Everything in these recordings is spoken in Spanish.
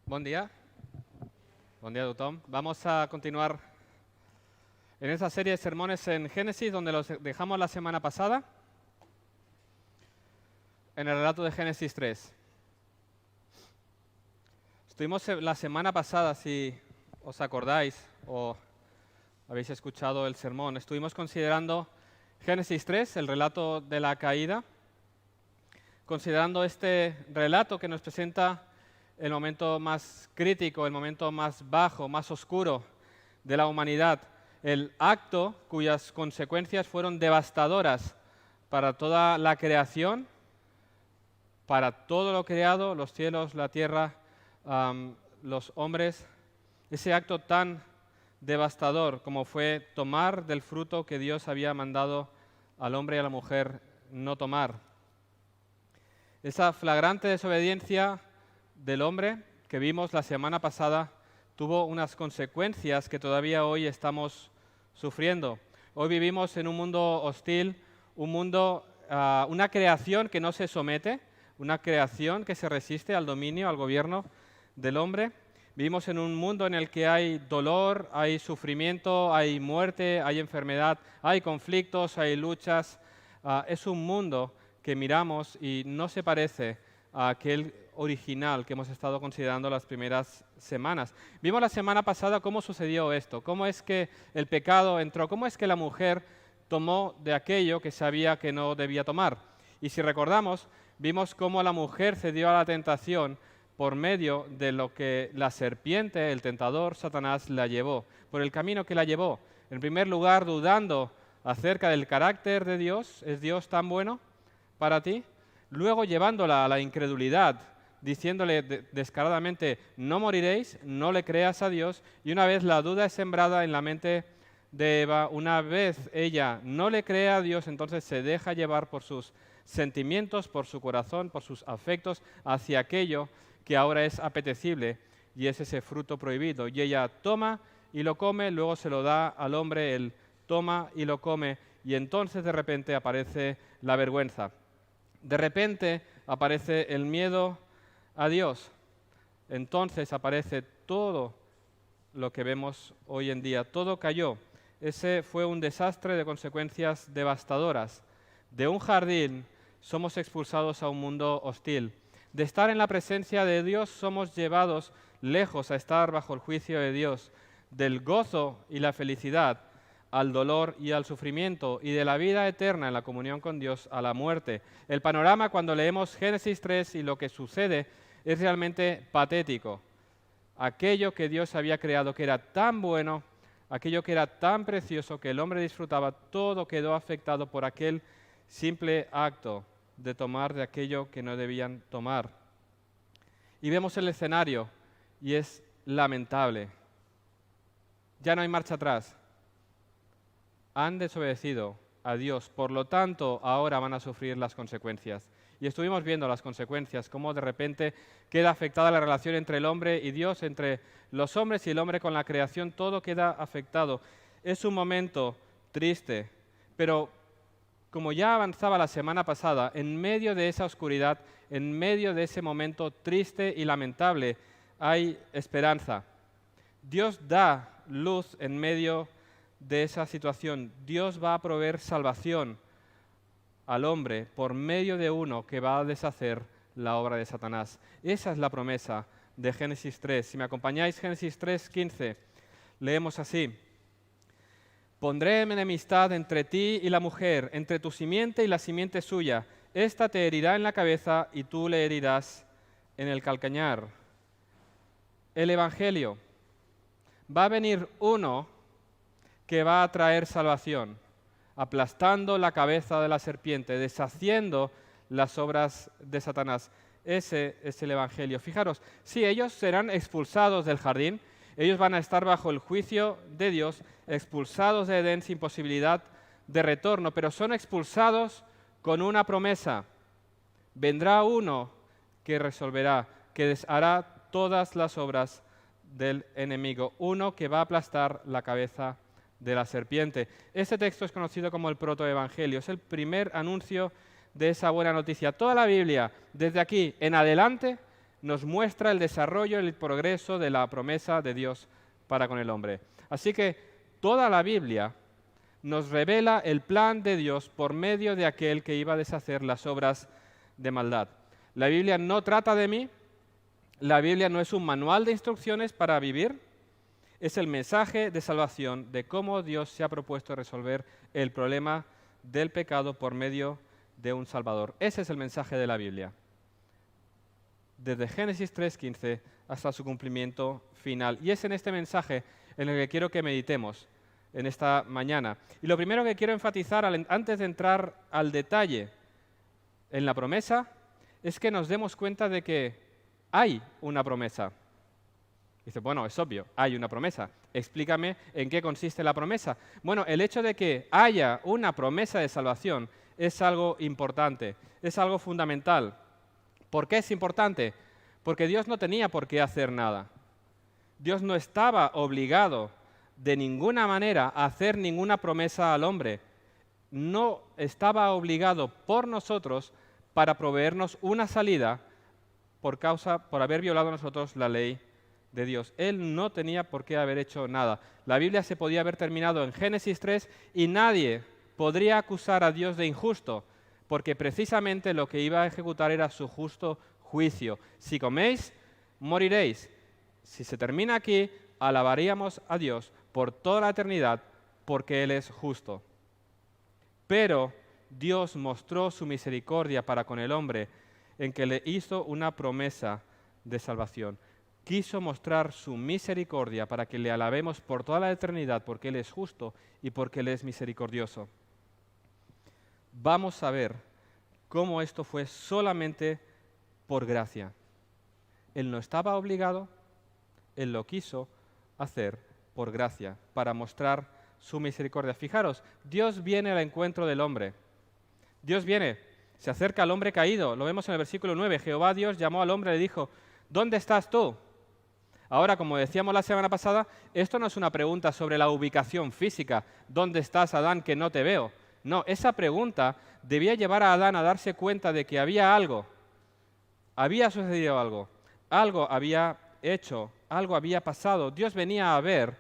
Buen día. Buen día, Tom. Vamos a continuar en esa serie de sermones en Génesis, donde los dejamos la semana pasada, en el relato de Génesis 3. Estuvimos la semana pasada, si os acordáis o habéis escuchado el sermón, estuvimos considerando Génesis 3, el relato de la caída, considerando este relato que nos presenta el momento más crítico, el momento más bajo, más oscuro de la humanidad, el acto cuyas consecuencias fueron devastadoras para toda la creación, para todo lo creado, los cielos, la tierra, los hombres, ese acto tan devastador como fue tomar del fruto que Dios había mandado al hombre y a la mujer no tomar. Esa flagrante desobediencia del hombre que vimos la semana pasada tuvo unas consecuencias que todavía hoy estamos sufriendo. Hoy vivimos en un mundo hostil, un mundo, una creación que no se somete, una creación que se resiste al dominio, al gobierno del hombre. Vivimos en un mundo en el que hay dolor, hay sufrimiento, hay muerte, hay enfermedad, hay conflictos, hay luchas. Es un mundo que miramos y no se parece a aquel original que hemos estado considerando las primeras semanas. Vimos la semana pasada cómo sucedió esto, cómo es que el pecado entró, cómo es que la mujer tomó de aquello que sabía que no debía tomar. Y si recordamos, vimos cómo la mujer cedió a la tentación por medio de lo que la serpiente, el tentador, Satanás, la llevó, por el camino que la llevó. En primer lugar, dudando acerca del carácter de Dios, ¿es Dios tan bueno para ti? Luego llevándola a la incredulidad, diciéndole descaradamente, no moriréis, no le creas a Dios, y una vez la duda es sembrada en la mente de Eva, una vez ella no le cree a Dios, entonces se deja llevar por sus sentimientos, por su corazón, por sus afectos hacia aquello que ahora es apetecible, y es ese fruto prohibido. Y ella toma y lo come, luego se lo da al hombre, él toma y lo come, y entonces de repente aparece la vergüenza. De repente aparece el miedo a Dios. Entonces aparece todo lo que vemos hoy en día. Todo cayó. Ese fue un desastre de consecuencias devastadoras. De un jardín somos expulsados a un mundo hostil. De estar en la presencia de Dios somos llevados lejos a estar bajo el juicio de Dios. Del gozo y la felicidad al dolor y al sufrimiento, y de la vida eterna en la comunión con Dios a la muerte. El panorama cuando leemos Génesis 3 y lo que sucede es realmente patético. Aquello que Dios había creado que era tan bueno, aquello que era tan precioso que el hombre disfrutaba, todo quedó afectado por aquel simple acto de tomar de aquello que no debían tomar. Y vemos el escenario y es lamentable. Ya no hay marcha atrás. Han desobedecido a Dios, por lo tanto, ahora van a sufrir las consecuencias. Y estuvimos viendo las consecuencias, cómo de repente queda afectada la relación entre el hombre y Dios, entre los hombres y el hombre con la creación, todo queda afectado. Es un momento triste, pero como ya avanzaba la semana pasada, en medio de esa oscuridad, en medio de ese momento triste y lamentable, hay esperanza. Dios da luz en medio de esa situación. Dios va a proveer salvación al hombre por medio de uno que va a deshacer la obra de Satanás. Esa es la promesa de Génesis 3. Si me acompañáis, Génesis 3:15, leemos así: pondré enemistad entre ti y la mujer, entre tu simiente y la simiente suya. Esta te herirá en la cabeza y tú le herirás en el calcañar. El Evangelio. Va a venir uno que va a traer salvación, aplastando la cabeza de la serpiente, deshaciendo las obras de Satanás. Ese es el Evangelio. Fijaros, sí, ellos serán expulsados del jardín, ellos van a estar bajo el juicio de Dios, expulsados de Edén sin posibilidad de retorno, pero son expulsados con una promesa. Vendrá uno que resolverá, que deshará todas las obras del enemigo, uno que va a aplastar la cabeza de la serpiente. Este texto es conocido como el protoevangelio, es el primer anuncio de esa buena noticia. Toda la Biblia, desde aquí en adelante, nos muestra el desarrollo y el progreso de la promesa de Dios para con el hombre. Así que toda la Biblia nos revela el plan de Dios por medio de aquel que iba a deshacer las obras de maldad. La Biblia no trata de mí, la Biblia no es un manual de instrucciones para vivir, es el mensaje de salvación de cómo Dios se ha propuesto resolver el problema del pecado por medio de un Salvador. Ese es el mensaje de la Biblia, desde Génesis 3:15 hasta su cumplimiento final. Y es en este mensaje en el que quiero que meditemos en esta mañana. Y lo primero que quiero enfatizar antes de entrar al detalle en la promesa es que nos demos cuenta de que hay una promesa. Dice, bueno, es obvio, hay una promesa. Explícame en qué consiste la promesa. Bueno, el hecho de que haya una promesa de salvación es algo importante, es algo fundamental. ¿Por qué es importante? Porque Dios no tenía por qué hacer nada. Dios no estaba obligado de ninguna manera a hacer ninguna promesa al hombre. No estaba obligado por nosotros para proveernos una salida por haber violado nosotros la ley de Dios. Él no tenía por qué haber hecho nada. La Biblia se podía haber terminado en Génesis 3 y nadie podría acusar a Dios de injusto, porque precisamente lo que iba a ejecutar era su justo juicio. Si coméis, moriréis. Si se termina aquí, alabaríamos a Dios por toda la eternidad, porque Él es justo. Pero Dios mostró su misericordia para con el hombre en que le hizo una promesa de salvación. Quiso mostrar su misericordia para que le alabemos por toda la eternidad, porque Él es justo y porque Él es misericordioso. Vamos a ver cómo esto fue solamente por gracia. Él no estaba obligado, Él lo quiso hacer por gracia, para mostrar su misericordia. Fijaros, Dios viene al encuentro del hombre. Dios viene, se acerca al hombre caído. Lo vemos en el versículo 9. Jehová Dios llamó al hombre y le dijo, ¿dónde estás tú? Ahora, como decíamos la semana pasada, esto no es una pregunta sobre la ubicación física. ¿Dónde estás, Adán, que no te veo? No, esa pregunta debía llevar a Adán a darse cuenta de que había algo. Había sucedido algo había hecho, algo había pasado. Dios venía a ver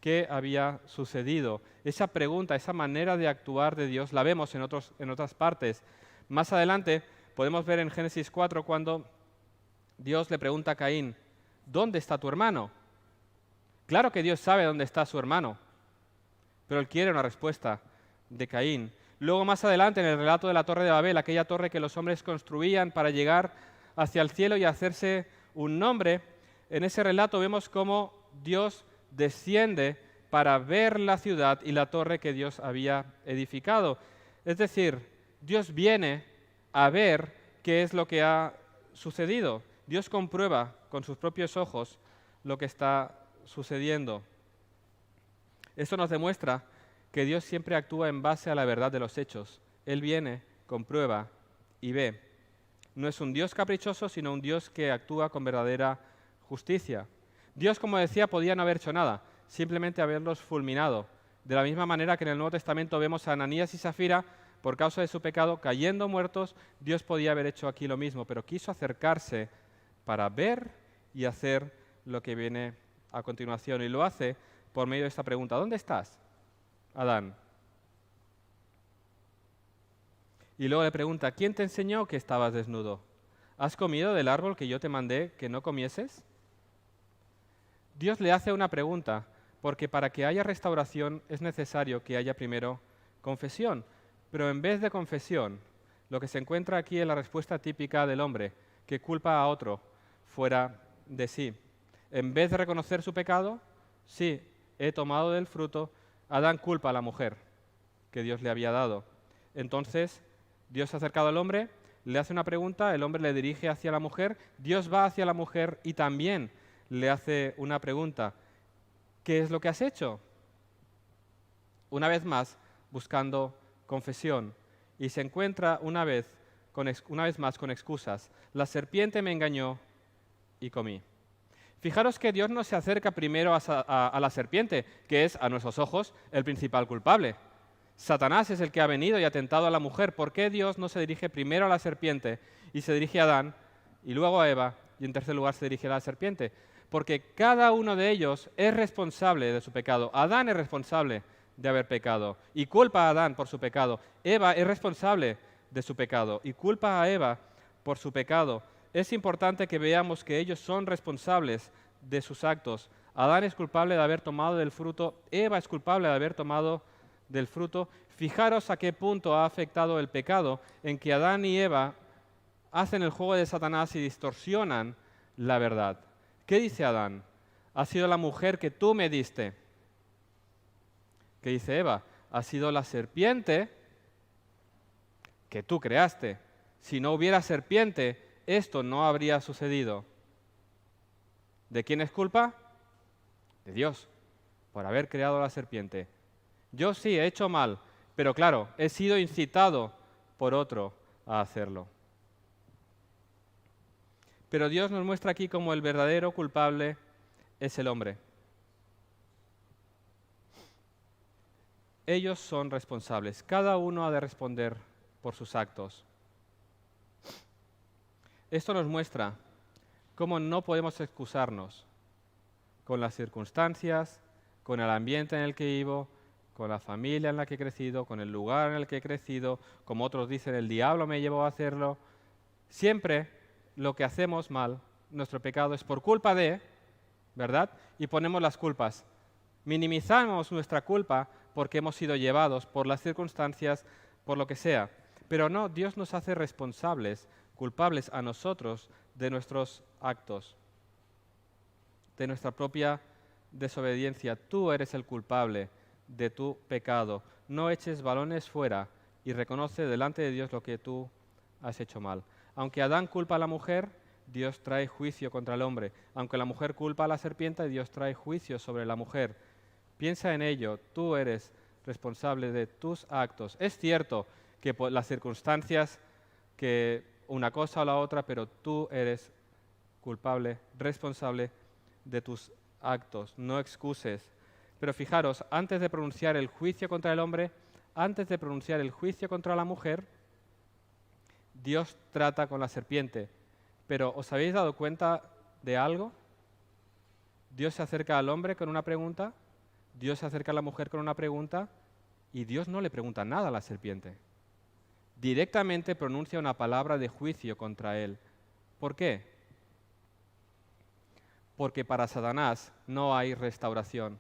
qué había sucedido. Esa pregunta, esa manera de actuar de Dios, la vemos en otras partes. Más adelante podemos ver en Génesis 4 cuando Dios le pregunta a Caín, ¿dónde está tu hermano? Claro que Dios sabe dónde está su hermano, pero Él quiere una respuesta de Caín. Luego más adelante en el relato de la Torre de Babel, aquella torre que los hombres construían para llegar hacia el cielo y hacerse un nombre, en ese relato vemos cómo Dios desciende para ver la ciudad y la torre que Dios había edificado. Es decir, Dios viene a ver qué es lo que ha sucedido. Dios comprueba con sus propios ojos lo que está sucediendo. Esto nos demuestra que Dios siempre actúa en base a la verdad de los hechos. Él viene, comprueba y ve. No es un Dios caprichoso, sino un Dios que actúa con verdadera justicia. Dios, como decía, podía no haber hecho nada, simplemente haberlos fulminado. De la misma manera que en el Nuevo Testamento vemos a Ananías y Zafira, por causa de su pecado, cayendo muertos, Dios podía haber hecho aquí lo mismo, pero quiso acercarse para ver y hacer lo que viene a continuación. Y lo hace por medio de esta pregunta, ¿dónde estás, Adán? Y luego le pregunta, ¿quién te enseñó que estabas desnudo? ¿Has comido del árbol que yo te mandé que no comieses? Dios le hace una pregunta, porque para que haya restauración es necesario que haya primero confesión. Pero en vez de confesión, lo que se encuentra aquí es la respuesta típica del hombre, que culpa a otro fuera de sí. En vez de reconocer su pecado, sí, he tomado del fruto, Adán culpa a la mujer que Dios le había dado. Entonces, Dios se ha acercado al hombre, le hace una pregunta, el hombre le dirige hacia la mujer, Dios va hacia la mujer y también le hace una pregunta. ¿Qué es lo que has hecho? Una vez más, buscando confesión. Y se encuentra una vez más con excusas. La serpiente me engañó y comí. Fijaros que Dios no se acerca primero a la serpiente, que es, a nuestros ojos, el principal culpable. Satanás es el que ha venido y ha tentado a la mujer. ¿Por qué Dios no se dirige primero a la serpiente y se dirige a Adán y luego a Eva y en tercer lugar se dirigirá a la serpiente. Porque cada uno de ellos es responsable de su pecado. Adán es responsable de haber pecado y culpa a Adán por su pecado. Eva es responsable de su pecado y culpa a Eva por su pecado. Es importante que veamos que ellos son responsables de sus actos. Adán es culpable de haber tomado del fruto, Eva es culpable de haber tomado del fruto. Fijaros a qué punto ha afectado el pecado en que Adán y Eva hacen el juego de Satanás y distorsionan la verdad. ¿Qué dice Adán? Ha sido la mujer que tú me diste. ¿Qué dice Eva? Ha sido la serpiente que tú creaste. Si no hubiera serpiente, esto no habría sucedido. ¿De quién es culpa? De Dios, por haber creado la serpiente. Yo sí he hecho mal, pero claro, he sido incitado por otro a hacerlo. Pero Dios nos muestra aquí cómo el verdadero culpable es el hombre. Ellos son responsables. Cada uno ha de responder por sus actos. Esto nos muestra cómo no podemos excusarnos con las circunstancias, con el ambiente en el que vivo, con la familia en la que he crecido, con el lugar en el que he crecido, como otros dicen, el diablo me llevó a hacerlo. Siempre lo que hacemos mal, nuestro pecado, es por culpa de, ¿verdad? Y ponemos las culpas. Minimizamos nuestra culpa porque hemos sido llevados por las circunstancias, por lo que sea. Pero no, Dios nos hace responsables, culpables a nosotros de nuestros actos, de nuestra propia desobediencia. Tú eres el culpable de tu pecado. No eches balones fuera y reconoce delante de Dios lo que tú has hecho mal. Aunque Adán culpa a la mujer, Dios trae juicio contra el hombre. Aunque la mujer culpa a la serpiente, Dios trae juicio sobre la mujer. Piensa en ello, tú eres responsable de tus actos. Es cierto que por las circunstancias, que una cosa o la otra, pero tú eres culpable, responsable de tus actos. No excuses. Pero fijaros, antes de pronunciar el juicio contra el hombre, antes de pronunciar el juicio contra la mujer, Dios trata con la serpiente. Pero ¿os habéis dado cuenta de algo? Dios se acerca al hombre con una pregunta, Dios se acerca a la mujer con una pregunta y Dios no le pregunta nada a la serpiente. Directamente pronuncia una palabra de juicio contra él. ¿Por qué? Porque para Satanás no hay restauración.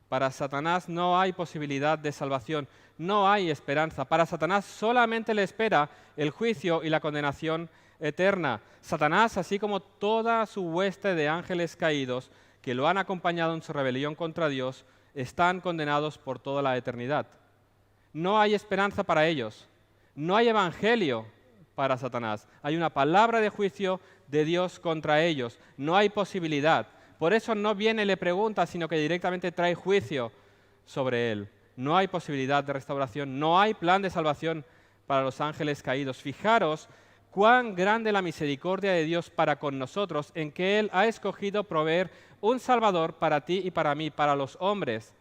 Para Satanás no hay posibilidad de salvación, no hay esperanza. Para Satanás solamente le espera el juicio y la condenación eterna. Satanás, así como toda su hueste de ángeles caídos que lo han acompañado en su rebelión contra Dios, están condenados por toda la eternidad. No hay esperanza para ellos. No hay evangelio para Satanás. Hay una palabra de juicio de Dios contra ellos. No hay posibilidad. Por eso no viene y le pregunta, sino que directamente trae juicio sobre él. No hay posibilidad de restauración. No hay plan de salvación para los ángeles caídos. Fijaros cuán grande la misericordia de Dios para con nosotros, en que Él ha escogido proveer un Salvador para ti y para mí, para los hombres,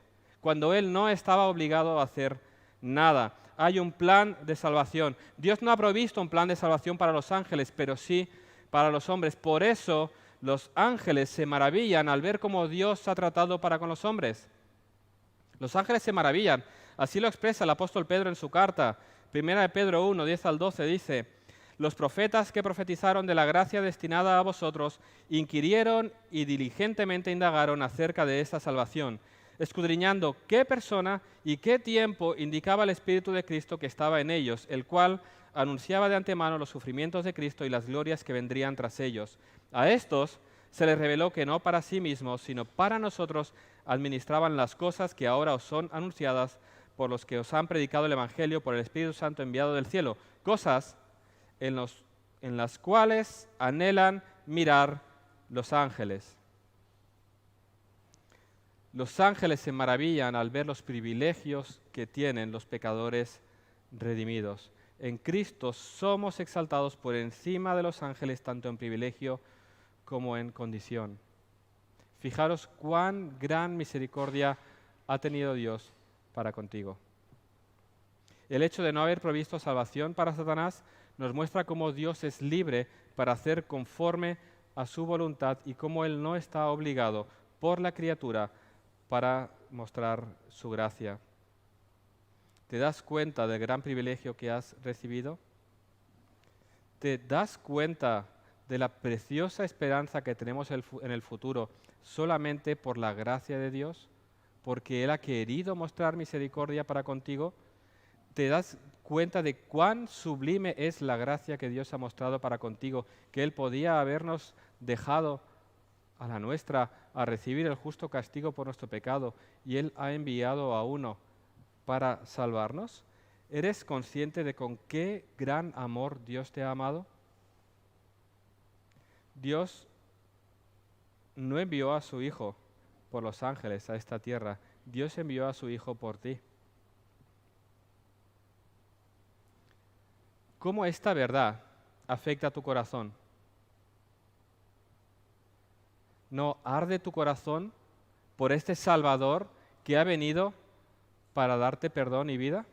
cuando Él no estaba obligado a hacer nada. Hay un plan de salvación. Dios no ha provisto un plan de salvación para los ángeles, pero sí para los hombres. Por eso los ángeles se maravillan al ver cómo Dios ha tratado para con los hombres. Los ángeles se maravillan. Así lo expresa el apóstol Pedro en su carta. 1 Pedro 1, 10 al 12 dice: los profetas que profetizaron de la gracia destinada a vosotros inquirieron y diligentemente indagaron acerca de esta salvación, escudriñando qué persona y qué tiempo indicaba el Espíritu de Cristo que estaba en ellos, el cual anunciaba de antemano los sufrimientos de Cristo y las glorias que vendrían tras ellos. A estos se les reveló que no para sí mismos, sino para nosotros administraban las cosas que ahora os son anunciadas por los que os han predicado el Evangelio por el Espíritu Santo enviado del cielo, cosas en las cuales anhelan mirar los ángeles. Los ángeles se maravillan al ver los privilegios que tienen los pecadores redimidos. En Cristo somos exaltados por encima de los ángeles, tanto en privilegio como en condición. Fijaros cuán gran misericordia ha tenido Dios para contigo. El hecho de no haber provisto salvación para Satanás nos muestra cómo Dios es libre para hacer conforme a su voluntad y cómo Él no está obligado por la criatura para mostrar su gracia. ¿Te das cuenta del gran privilegio que has recibido? ¿Te das cuenta de la preciosa esperanza que tenemos en el futuro solamente por la gracia de Dios? Porque Él ha querido mostrar misericordia para contigo. ¿Te das cuenta de cuán sublime es la gracia que Dios ha mostrado para contigo? Que Él podía habernos dejado a la nuestra a recibir el justo castigo por nuestro pecado y Él ha enviado a uno para salvarnos. ¿Eres consciente de con qué gran amor Dios te ha amado? Dios no envió a su Hijo por los ángeles a esta tierra. Dios envió a su Hijo por ti. ¿Cómo esta verdad afecta a tu corazón? ¿No arde tu corazón por este Salvador que ha venido para darte perdón y vida?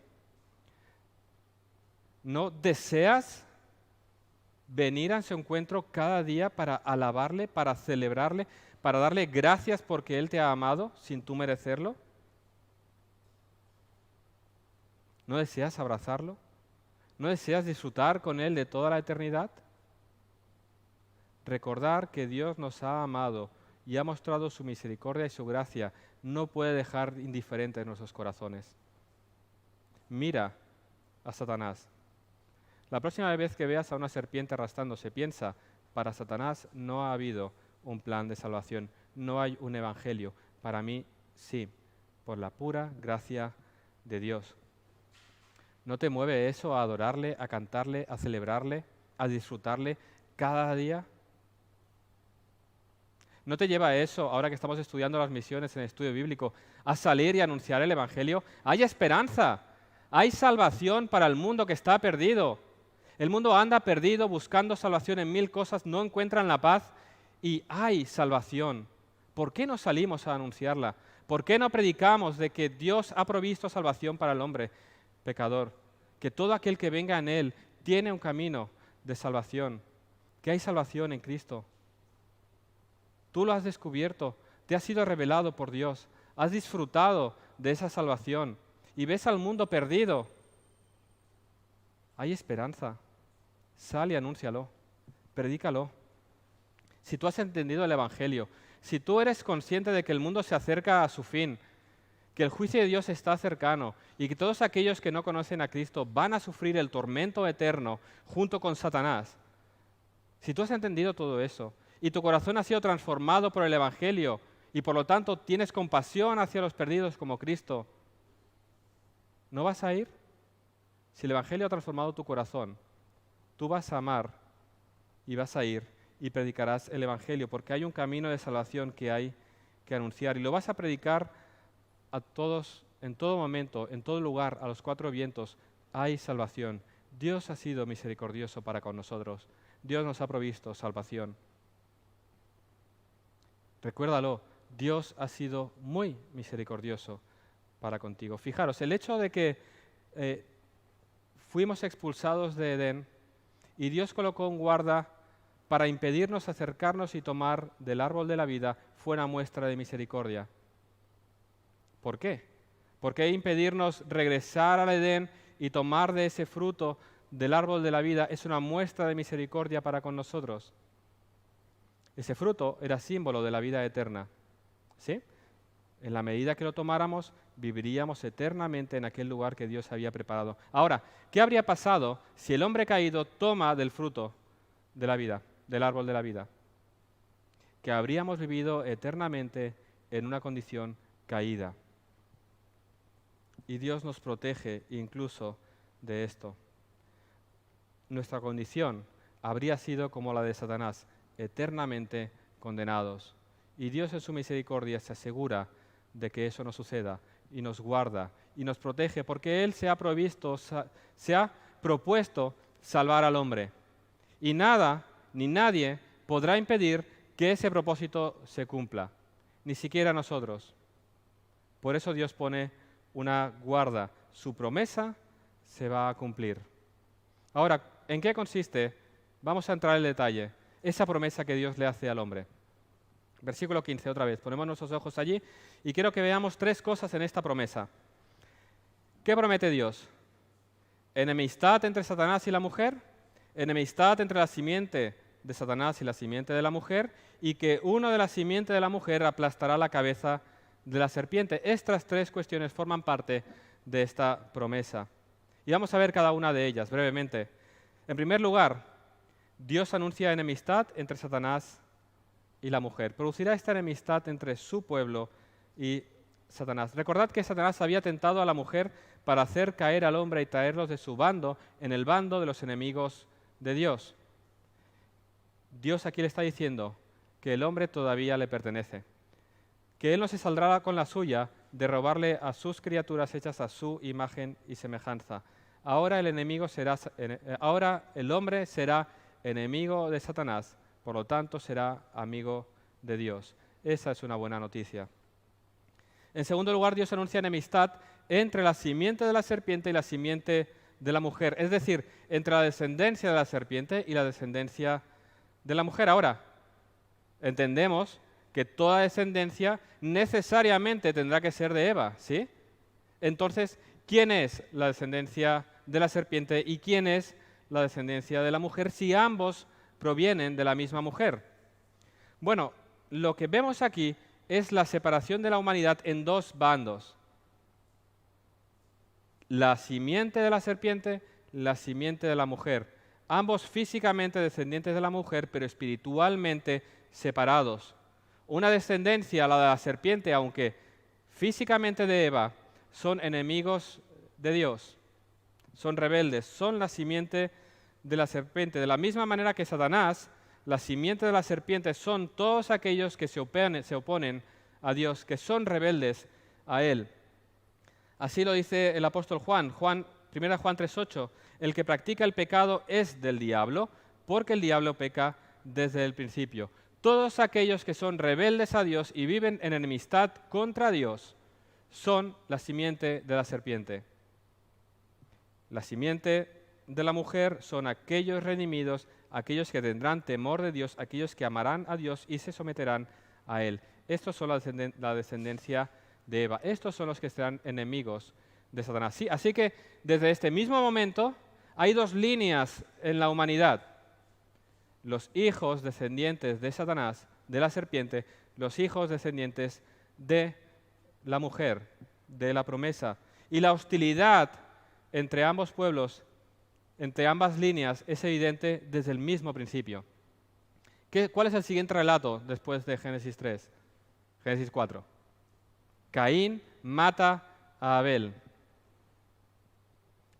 ¿No deseas venir a su encuentro cada día para alabarle, para celebrarle, para darle gracias porque Él te ha amado sin tú merecerlo? ¿No deseas abrazarlo? ¿No deseas disfrutar con Él de toda la eternidad? Recordar que Dios nos ha amado y ha mostrado su misericordia y su gracia no puede dejar indiferentes nuestros corazones. Mira a Satanás. La próxima vez que veas a una serpiente arrastrándose, piensa, para Satanás no ha habido un plan de salvación, no hay un evangelio. Para mí, sí, por la pura gracia de Dios. ¿No te mueve eso a adorarle, a cantarle, a celebrarle, a disfrutarle cada día? ¿No te lleva eso, ahora que estamos estudiando las misiones en el estudio bíblico, a salir y anunciar el evangelio? Hay esperanza, hay salvación para el mundo que está perdido. El mundo anda perdido, buscando salvación en mil cosas, no encuentran la paz y hay salvación. ¿Por qué no salimos a anunciarla? ¿Por qué no predicamos de que Dios ha provisto salvación para el hombre pecador? Que todo aquel que venga en Él tiene un camino de salvación, que hay salvación en Cristo. Tú lo has descubierto, te ha sido revelado por Dios, has disfrutado de esa salvación y ves al mundo perdido. Hay esperanza. Sal y anúncialo, predícalo. Si tú has entendido el Evangelio, si tú eres consciente de que el mundo se acerca a su fin, que el juicio de Dios está cercano y que todos aquellos que no conocen a Cristo van a sufrir el tormento eterno junto con Satanás, si tú has entendido todo eso y tu corazón ha sido transformado por el Evangelio y por lo tanto tienes compasión hacia los perdidos como Cristo, ¿no vas a ir? Si el Evangelio ha transformado tu corazón, tú vas a amar y vas a ir y predicarás el Evangelio, porque hay un camino de salvación que hay que anunciar. Y lo vas a predicar a todos, en todo momento, en todo lugar, a los cuatro vientos. Hay salvación. Dios ha sido misericordioso para con nosotros. Dios nos ha provisto salvación. Recuérdalo, Dios ha sido muy misericordioso para contigo. Fijaros, el hecho de que fuimos expulsados de Edén, y Dios colocó un guarda para impedirnos acercarnos y tomar del árbol de la vida fue una muestra de misericordia. ¿Por qué? ¿Por qué impedirnos regresar al Edén y tomar de ese fruto del árbol de la vida es una muestra de misericordia para con nosotros? Ese fruto era símbolo de la vida eterna. ¿Sí? En la medida que lo tomáramos, viviríamos eternamente en aquel lugar que Dios había preparado. Ahora, ¿qué habría pasado si el hombre caído toma del fruto de la vida, del árbol de la vida? Que habríamos vivido eternamente en una condición caída. Y Dios nos protege incluso de esto. Nuestra condición habría sido como la de Satanás, eternamente condenados. Y Dios en su misericordia se asegura de que eso no suceda y nos guarda y nos protege porque Él se ha propuesto salvar al hombre. Y nada ni nadie podrá impedir que ese propósito se cumpla, ni siquiera nosotros. Por eso Dios pone una guarda. Su promesa se va a cumplir. Ahora, ¿en qué consiste? Vamos a entrar en detalle. esa promesa que Dios le hace al hombre. Versículo 15, otra vez, ponemos nuestros ojos allí y quiero que veamos tres cosas en esta promesa. ¿Qué promete Dios? Enemistad entre Satanás y la mujer, enemistad entre la simiente de Satanás y la simiente de la mujer, y que uno de la simiente de la mujer aplastará la cabeza de la serpiente. Estas tres cuestiones forman parte de esta promesa. Y vamos a ver cada una de ellas brevemente. En primer lugar, Dios anuncia enemistad entre Satanás y la mujer. Producirá esta enemistad entre su pueblo y Satanás. Recordad que Satanás había tentado a la mujer para hacer caer al hombre y traerlos de su bando en el bando de los enemigos de Dios. Dios aquí le está diciendo que el hombre todavía le pertenece, que él no se saldrá con la suya de robarle a sus criaturas hechas a su imagen y semejanza. Ahora el hombre será enemigo de Satanás, por lo tanto será amigo de Dios. Esa es una buena noticia. En segundo lugar, Dios anuncia enemistad entre la simiente de la serpiente y la simiente de la mujer, es decir, entre la descendencia de la serpiente y la descendencia de la mujer. Ahora, entendemos que toda descendencia necesariamente tendrá que ser de Eva, ¿sí? Entonces, ¿quién es la descendencia de la serpiente y quién es la descendencia de la mujer si ambos provienen de la misma mujer? Bueno, lo que vemos aquí es la separación de la humanidad en dos bandos. La simiente de la serpiente, la simiente de la mujer. Ambos físicamente descendientes de la mujer, pero espiritualmente separados. Una descendencia, la de la serpiente, aunque físicamente de Eva, son enemigos de Dios, son rebeldes, son la simiente de la serpiente. De la misma manera que Satanás, la simiente de la serpiente son todos aquellos que se oponen a Dios, que son rebeldes a Él. Así lo dice el apóstol Juan, 1 Juan 3:8, el que practica el pecado es del diablo, porque el diablo peca desde el principio. Todos aquellos que son rebeldes a Dios y viven en enemistad contra Dios son la simiente de la serpiente. La simiente de la mujer son aquellos redimidos, aquellos que tendrán temor de Dios, aquellos que amarán a Dios y se someterán a Él. Estos son la descendencia de Eva. Estos son los que serán enemigos de Satanás. Sí, así que desde este mismo momento hay dos líneas en la humanidad. Los hijos descendientes de Satanás, de la serpiente, los hijos descendientes de la mujer, de la promesa. Y la hostilidad entre ambos pueblos, entre ambas líneas, es evidente desde el mismo principio. ¿Cuál es el siguiente relato después de Génesis 3? Génesis 4. Caín mata a Abel.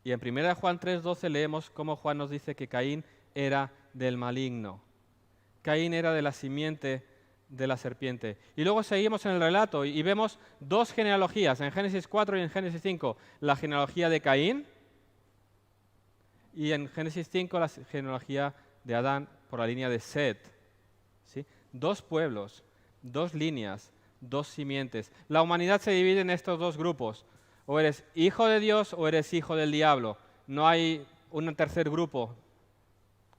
Y en 1 Juan 3:12 leemos cómo Juan nos dice que Caín era del maligno. Caín era de la simiente de la serpiente. Y luego seguimos en el relato y vemos dos genealogías, en Génesis 4 y en Génesis 5. La genealogía de Caín y en Génesis 5 la genealogía de Adán por la línea de Set. ¿Sí? Dos pueblos, dos líneas, dos simientes. La humanidad se divide en estos dos grupos. O eres hijo de Dios o eres hijo del diablo. No hay un tercer grupo.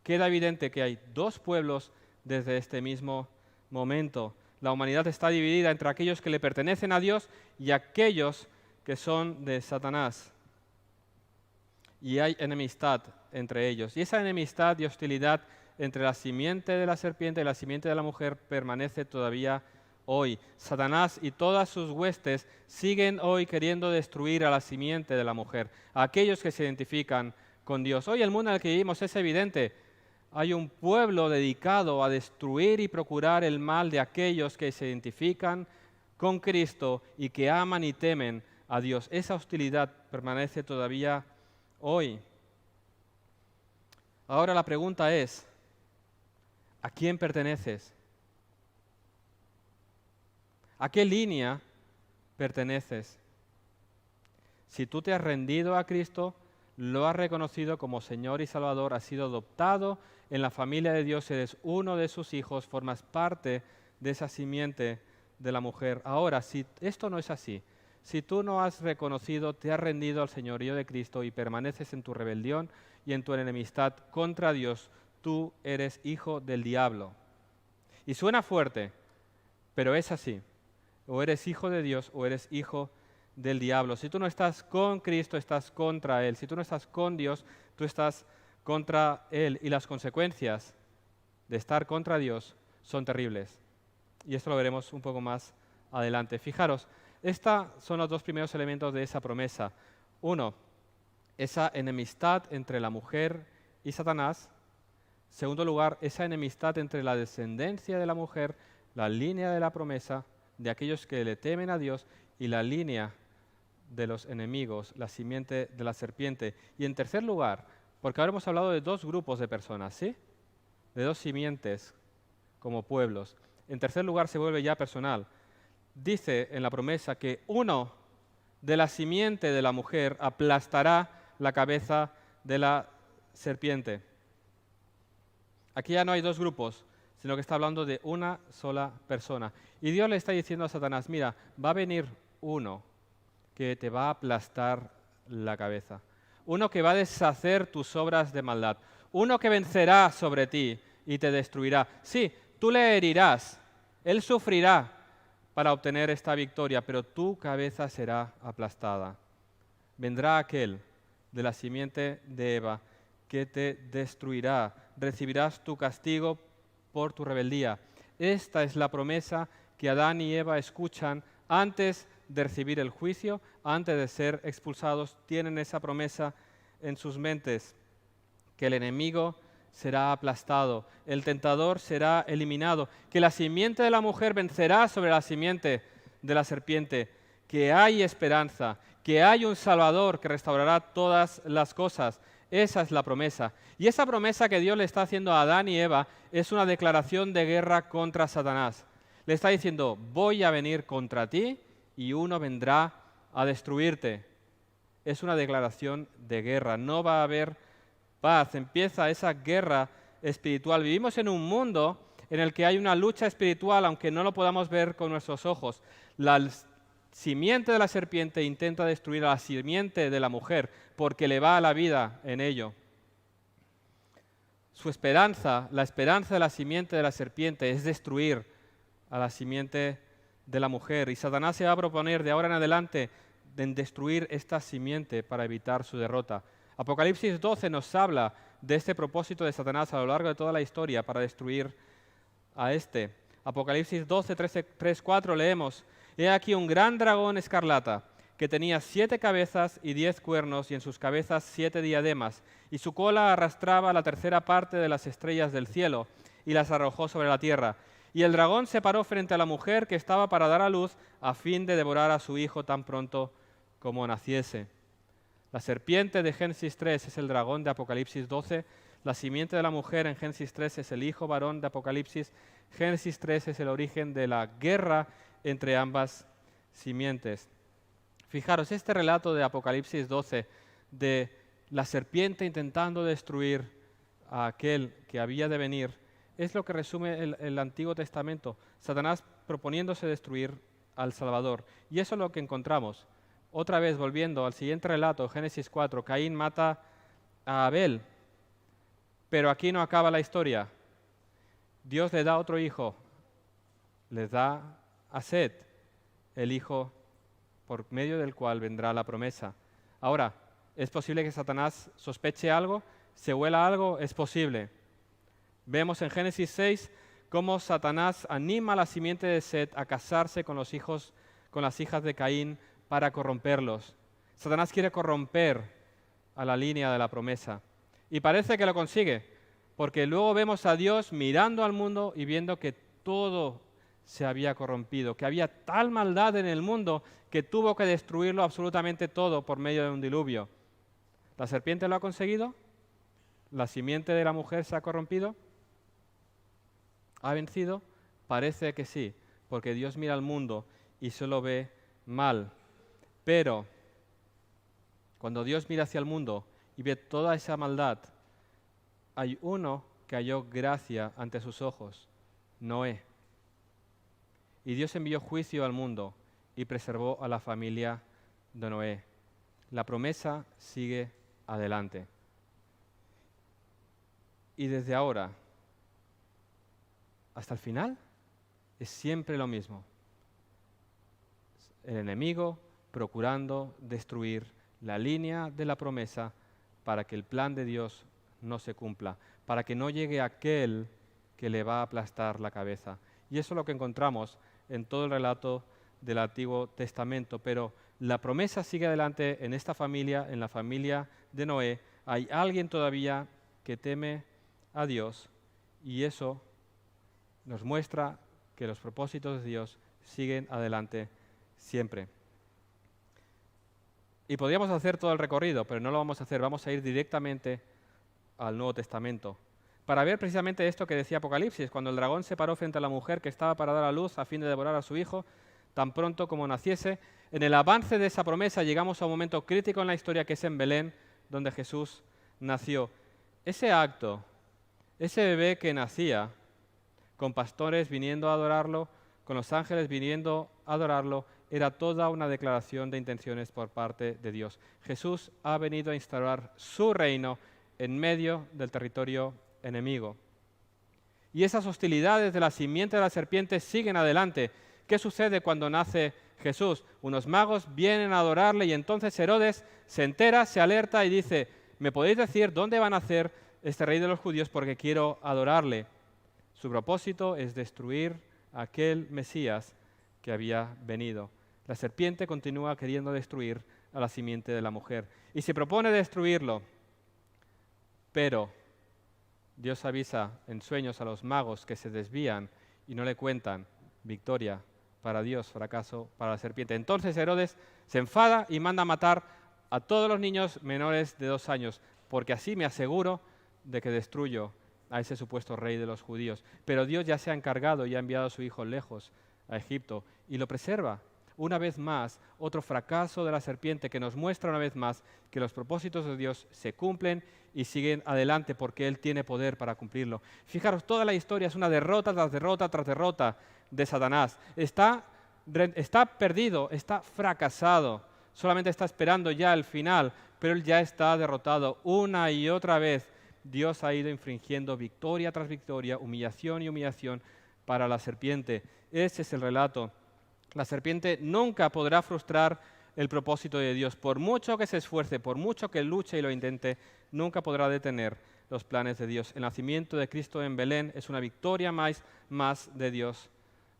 Queda evidente que hay dos pueblos desde este mismo momento. La humanidad está dividida entre aquellos que le pertenecen a Dios y aquellos que son de Satanás. Y hay enemistad entre ellos. Y esa enemistad y hostilidad entre la simiente de la serpiente y la simiente de la mujer permanece todavía hoy. Satanás y todas sus huestes siguen hoy queriendo destruir a la simiente de la mujer, a aquellos que se identifican con Dios. Hoy el mundo en el que vivimos es evidente. Hay un pueblo dedicado a destruir y procurar el mal de aquellos que se identifican con Cristo y que aman y temen a Dios. Esa hostilidad permanece todavía hoy. Ahora la pregunta es, ¿a quién perteneces? ¿A qué línea perteneces? Si tú te has rendido a Cristo, lo has reconocido como Señor y Salvador, has sido adoptado en la familia de Dios, eres uno de sus hijos, formas parte de esa simiente de la mujer. Ahora, si esto no es así, si tú no has reconocido, te has rendido al señorío de Cristo y permaneces en tu rebelión y en tu enemistad contra Dios, tú eres hijo del diablo. Y suena fuerte, pero es así. O eres hijo de Dios o eres hijo del diablo. Si tú no estás con Cristo, estás contra Él. Si tú no estás con Dios, tú estás contra Él. Y las consecuencias de estar contra Dios son terribles. Y esto lo veremos un poco más adelante. Fijaros, estos son los dos primeros elementos de esa promesa. Uno, esa enemistad entre la mujer y Satanás. Segundo lugar, esa enemistad entre la descendencia de la mujer, la línea de la promesa, de aquellos que le temen a Dios, y la línea de los enemigos, la simiente de la serpiente. Y en tercer lugar, porque ahora hemos hablado de dos grupos de personas, ¿sí? De dos simientes como pueblos. En tercer lugar se vuelve ya personal. Dice en la promesa que uno de la simiente de la mujer aplastará la cabeza de la serpiente. Aquí ya no hay dos grupos, sino que está hablando de una sola persona. Y Dios le está diciendo a Satanás, mira, va a venir uno que te va a aplastar la cabeza. Uno que va a deshacer tus obras de maldad. Uno que vencerá sobre ti y te destruirá. Sí, tú le herirás, él sufrirá para obtener esta victoria, pero tu cabeza será aplastada. Vendrá aquel de la simiente de Eva que te destruirá. Recibirás tu castigo por tu rebeldía. Esta es la promesa que Adán y Eva escuchan antes de recibir el juicio, antes de ser expulsados. Tienen esa promesa en sus mentes, que el enemigo será aplastado, el tentador será eliminado, que la simiente de la mujer vencerá sobre la simiente de la serpiente, que hay esperanza, que hay un Salvador que restaurará todas las cosas. Esa es la promesa. Y esa promesa que Dios le está haciendo a Adán y Eva es una declaración de guerra contra Satanás. Le está diciendo, voy a venir contra ti y uno vendrá a destruirte. Es una declaración de guerra. No va a haber paz. Empieza esa guerra espiritual. Vivimos en un mundo en el que hay una lucha espiritual, aunque no lo podamos ver con nuestros ojos. La simiente de la serpiente intenta destruir a la simiente de la mujer porque le va a la vida en ello. Su esperanza, la esperanza de la simiente de la serpiente es destruir a la simiente de la mujer. Y Satanás se va a proponer de ahora en adelante en destruir esta simiente para evitar su derrota. Apocalipsis 12 nos habla de este propósito de Satanás a lo largo de toda la historia para destruir a este. Apocalipsis 12, 3, 4 leemos, he aquí un gran dragón escarlata que tenía 7 cabezas y 10 cuernos y en sus cabezas 7 diademas y su cola arrastraba la tercera parte de las estrellas del cielo y las arrojó sobre la tierra. Y el dragón se paró frente a la mujer que estaba para dar a luz a fin de devorar a su hijo tan pronto como naciese. La serpiente de Génesis 3 es el dragón de Apocalipsis 12. La simiente de la mujer en Génesis 3 es el hijo varón de Apocalipsis. Génesis 3 es el origen de la guerra entre ambas simientes. Fijaros, este relato de Apocalipsis 12, de la serpiente intentando destruir a aquel que había de venir, es lo que resume el Antiguo Testamento. Satanás proponiéndose destruir al Salvador. Y eso es lo que encontramos. Otra vez, volviendo al siguiente relato, Génesis 4, Caín mata a Abel, pero aquí no acaba la historia. Dios le da otro hijo, le da a Set, el hijo por medio del cual vendrá la promesa. Ahora, ¿es posible que Satanás sospeche algo? ¿Se huela algo? Es posible. Vemos en Génesis 6 cómo Satanás anima a la simiente de Set a casarse con las hijas de Caín para corromperlos. Satanás quiere corromper a la línea de la promesa. Y parece que lo consigue, porque luego vemos a Dios mirando al mundo y viendo que todo se había corrompido, que había tal maldad en el mundo que tuvo que destruirlo absolutamente todo por medio de un diluvio. ¿La serpiente lo ha conseguido? ¿La simiente de la mujer se ha corrompido? ¿Ha vencido? Parece que sí, porque Dios mira al mundo y solo ve mal. Pero cuando Dios mira hacia el mundo y ve toda esa maldad, hay uno que halló gracia ante sus ojos, Noé. Y Dios envió juicio al mundo y preservó a la familia de Noé. La promesa sigue adelante. y desde ahora hasta el final es siempre lo mismo. El enemigo procurando destruir la línea de la promesa para que el plan de Dios no se cumpla, para que no llegue aquel que le va a aplastar la cabeza. Y eso es lo que encontramos en todo el relato del Antiguo Testamento. Pero la promesa sigue adelante en esta familia, en la familia de Noé. Hay alguien todavía que teme a Dios y eso nos muestra que los propósitos de Dios siguen adelante siempre. Y podríamos hacer todo el recorrido, pero no lo vamos a hacer. Vamos a ir directamente al Nuevo Testamento para ver precisamente esto que decía Apocalipsis, cuando el dragón se paró frente a la mujer que estaba para dar a luz a fin de devorar a su hijo, tan pronto como naciese. En el avance de esa promesa llegamos a un momento crítico en la historia, que es en Belén, donde Jesús nació. Ese acto, ese bebé que nacía, con pastores viniendo a adorarlo, con los ángeles viniendo a adorarlo, era toda una declaración de intenciones por parte de Dios. Jesús ha venido a instaurar su reino en medio del territorio enemigo. Y esas hostilidades de la simiente de la serpiente siguen adelante. ¿Qué sucede cuando nace Jesús? Unos magos vienen a adorarle y entonces Herodes se entera, se alerta y dice: ¿me podéis decir dónde va a nacer este rey de los judíos? Porque quiero adorarle. Su propósito es destruir a aquel Mesías que había venido. La serpiente continúa queriendo destruir a la simiente de la mujer y se propone destruirlo, pero Dios avisa en sueños a los magos que se desvían y no le cuentan. Victoria para Dios, fracaso para la serpiente. Entonces Herodes se enfada y manda a matar a todos los niños menores de 2 años, porque así me aseguro de que destruyo a ese supuesto rey de los judíos. Pero Dios ya se ha encargado y ha enviado a su hijo lejos, a Egipto, y lo preserva. Una vez más, otro fracaso de la serpiente que nos muestra una vez más que los propósitos de Dios se cumplen y siguen adelante porque Él tiene poder para cumplirlo. Fijaros, toda la historia es una derrota tras derrota tras derrota de Satanás. Está perdido, está fracasado, solamente está esperando ya el final, pero Él ya está derrotado. Una y otra vez Dios ha ido infringiendo victoria tras victoria, humillación y humillación para la serpiente. Ese es el relato. La serpiente nunca podrá frustrar el propósito de Dios. Por mucho que se esfuerce, por mucho que luche y lo intente, nunca podrá detener los planes de Dios. El nacimiento de Cristo en Belén es una victoria más de Dios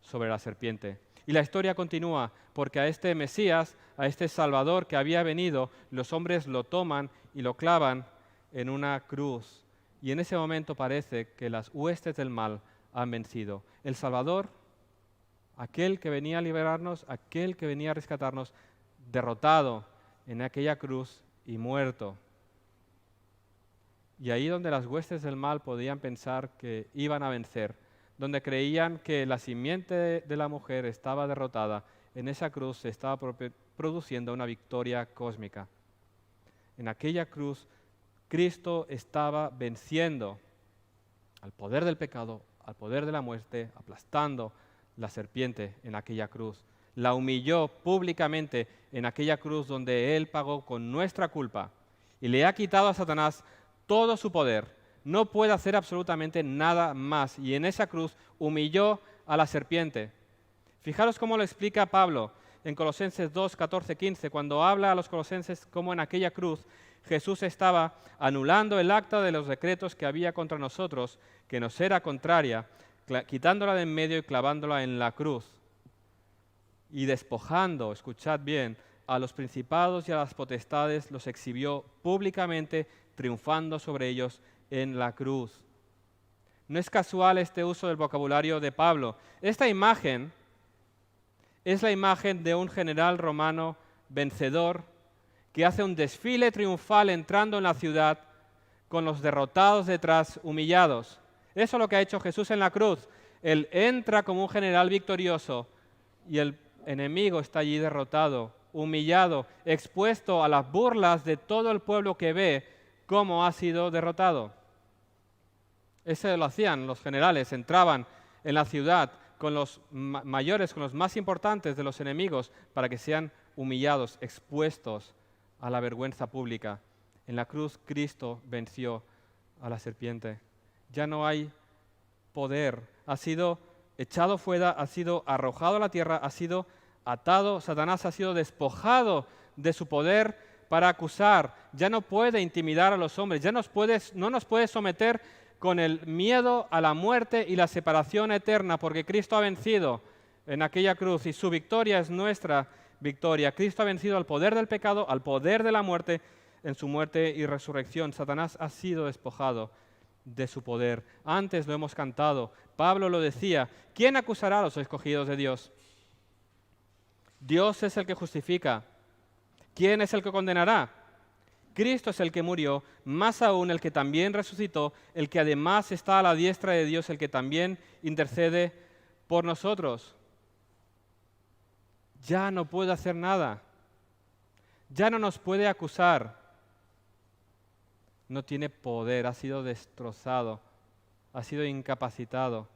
sobre la serpiente. Y la historia continúa, porque a este Mesías, a este Salvador que había venido, los hombres lo toman y lo clavan en una cruz. Y en ese momento parece que las huestes del mal han vencido. El Salvador, aquel que venía a liberarnos, aquel que venía a rescatarnos, derrotado en aquella cruz y muerto. Y ahí donde las huestes del mal podían pensar que iban a vencer, donde creían que la simiente de la mujer estaba derrotada, en esa cruz se estaba produciendo una victoria cósmica. En aquella cruz, Cristo estaba venciendo al poder del pecado, al poder de la muerte, aplastando la serpiente en aquella cruz. La humilló públicamente en aquella cruz donde Él pagó con nuestra culpa y le ha quitado a Satanás todo su poder. No puede hacer absolutamente nada más. Y en esa cruz humilló a la serpiente. Fijaros cómo lo explica Pablo en Colosenses 2, 14, 15, cuando habla a los colosenses cómo en aquella cruz Jesús estaba anulando el acta de los decretos que había contra nosotros, que nos era contraria, quitándola de en medio y clavándola en la cruz. Y despojando, escuchad bien, a los principados y a las potestades, los exhibió públicamente, triunfando sobre ellos en la cruz. No es casual este uso del vocabulario de Pablo. Esta imagen es la imagen de un general romano vencedor que hace un desfile triunfal entrando en la ciudad con los derrotados detrás, humillados. Eso es lo que ha hecho Jesús en la cruz. Él entra como un general victorioso y el enemigo está allí derrotado, humillado, expuesto a las burlas de todo el pueblo que ve cómo ha sido derrotado. Eso lo hacían los generales, entraban en la ciudad con los mayores, con los más importantes de los enemigos, para que sean humillados, expuestos a la vergüenza pública. En la cruz Cristo venció a la serpiente. ya no hay poder. Ha sido echado fuera, ha sido arrojado a la tierra, ha sido atado. Satanás ha sido despojado de su poder para acusar. Ya no puede intimidar a los hombres, no nos puede someter con el miedo a la muerte y la separación eterna, porque Cristo ha vencido en aquella cruz y su victoria es nuestra victoria. Cristo ha vencido al poder del pecado, al poder de la muerte, en su muerte y resurrección. Satanás ha sido despojado de su poder. Antes lo hemos cantado. Pablo lo decía. ¿Quién acusará a los escogidos de Dios? Dios es el que justifica. ¿Quién es el que condenará? Cristo es el que murió, más aún el que también resucitó, el que además está a la diestra de Dios, el que también intercede por nosotros. Ya no puede hacer nada. Ya no nos puede acusar. No tiene poder, ha sido destrozado, ha sido incapacitado.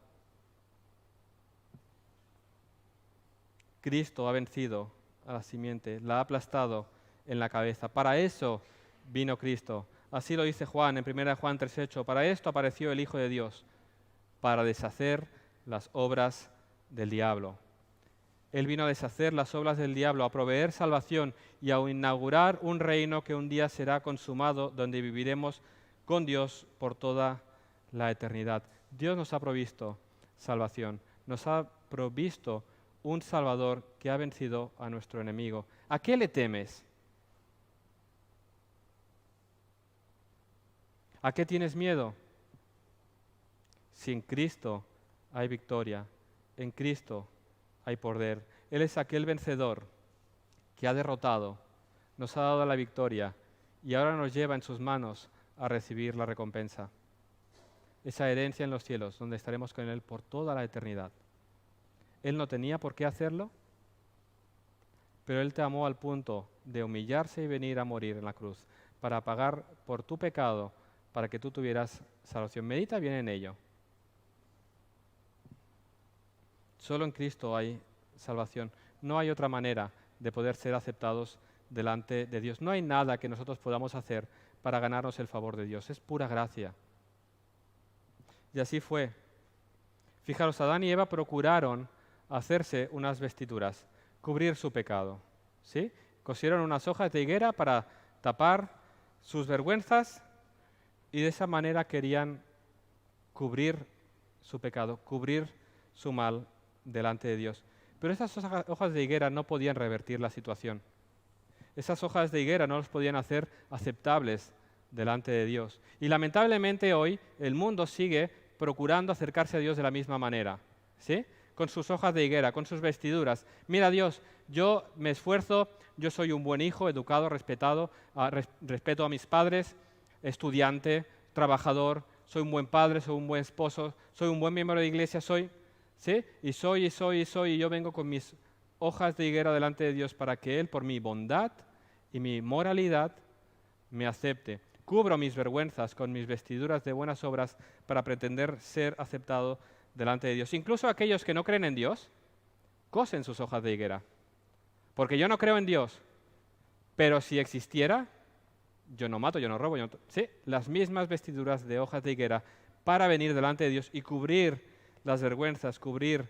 Cristo ha vencido a la simiente, la ha aplastado en la cabeza. Para eso vino Cristo. Así lo dice Juan en 1 Juan 3:8. Para esto apareció el Hijo de Dios, para deshacer las obras del diablo. Él vino a deshacer las obras del diablo, a proveer salvación y a inaugurar un reino que un día será consumado, donde viviremos con Dios por toda la eternidad. Dios nos ha provisto salvación, nos ha provisto un Salvador que ha vencido a nuestro enemigo. ¿A qué le temes? ¿A qué tienes miedo? Si en Cristo hay victoria, en Cristo hay poder. Él es aquel vencedor que ha derrotado, nos ha dado la victoria y ahora nos lleva en sus manos a recibir la recompensa. Esa herencia en los cielos, donde estaremos con Él por toda la eternidad. Él no tenía por qué hacerlo, pero Él te amó al punto de humillarse y venir a morir en la cruz para pagar por tu pecado, para que tú tuvieras salvación. Medita bien en ello. Solo en Cristo hay salvación. No hay otra manera de poder ser aceptados delante de Dios. No hay nada que nosotros podamos hacer para ganarnos el favor de Dios. Es pura gracia. Y así fue. Fijaros, Adán y Eva procuraron hacerse unas vestiduras, cubrir su pecado. ¿Sí? Cosieron unas hojas de higuera para tapar sus vergüenzas y de esa manera querían cubrir su pecado, cubrir su mal delante de Dios. Pero esas hojas de higuera no podían revertir la situación. Esas hojas de higuera no los podían hacer aceptables delante de Dios. Y lamentablemente hoy el mundo sigue procurando acercarse a Dios de la misma manera, ¿sí? Con sus hojas de higuera, con sus vestiduras. Mira Dios, yo me esfuerzo, yo soy un buen hijo, educado, respetado, respeto a mis padres, estudiante, trabajador, soy un buen padre, soy un buen esposo, soy un buen miembro de iglesia, ¿sí? Y yo vengo con mis hojas de higuera delante de Dios para que Él, por mi bondad y mi moralidad, me acepte. Cubro mis vergüenzas con mis vestiduras de buenas obras para pretender ser aceptado delante de Dios. Incluso aquellos que no creen en Dios, cosen sus hojas de higuera. Porque yo no creo en Dios, pero si existiera, yo no mato, yo no robo, las mismas vestiduras de hojas de higuera para venir delante de Dios y cubrir las vergüenzas, cubrir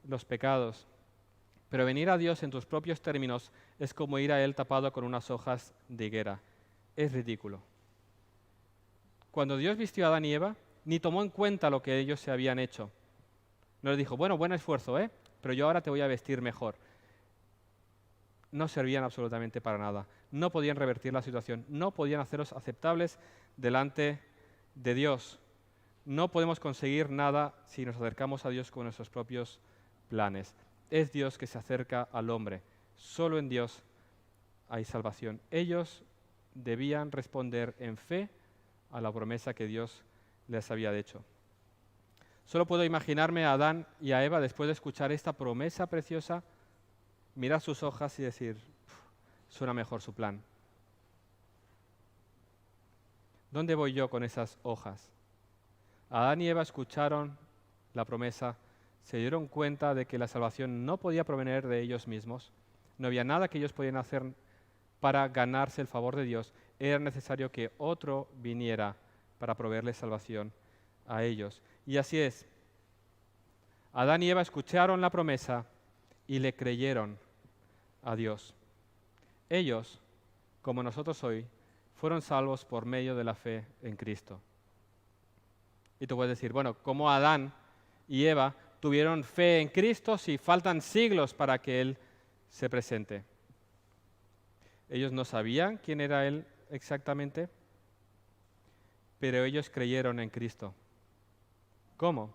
los pecados. Pero venir a Dios en tus propios términos es como ir a Él tapado con unas hojas de higuera. Es ridículo. Cuando Dios vistió a Adán y Eva, ni tomó en cuenta lo que ellos se habían hecho. No les dijo, bueno, buen esfuerzo, pero yo ahora te voy a vestir mejor. No servían absolutamente para nada. No podían revertir la situación. No podían hacerlos aceptables delante de Dios. No podemos conseguir nada si nos acercamos a Dios con nuestros propios planes. Es Dios que se acerca al hombre. Solo en Dios hay salvación. Ellos debían responder en fe a la promesa que Dios les había hecho. Solo puedo imaginarme a Adán y a Eva después de escuchar esta promesa preciosa, mirar sus hojas y decir, suena mejor su plan. ¿Dónde voy yo con esas hojas? Adán y Eva escucharon la promesa, se dieron cuenta de que la salvación no podía provenir de ellos mismos, no había nada que ellos podían hacer para ganarse el favor de Dios, era necesario que otro viniera para proveerles salvación a ellos. Y así es. Adán y Eva escucharon la promesa y le creyeron a Dios. Ellos, como nosotros hoy, fueron salvos por medio de la fe en Cristo. Y tú puedes decir, bueno, ¿cómo Adán y Eva tuvieron fe en Cristo si faltan siglos para que Él se presente? Ellos no sabían quién era Él exactamente, pero ellos creyeron en Cristo. ¿Cómo?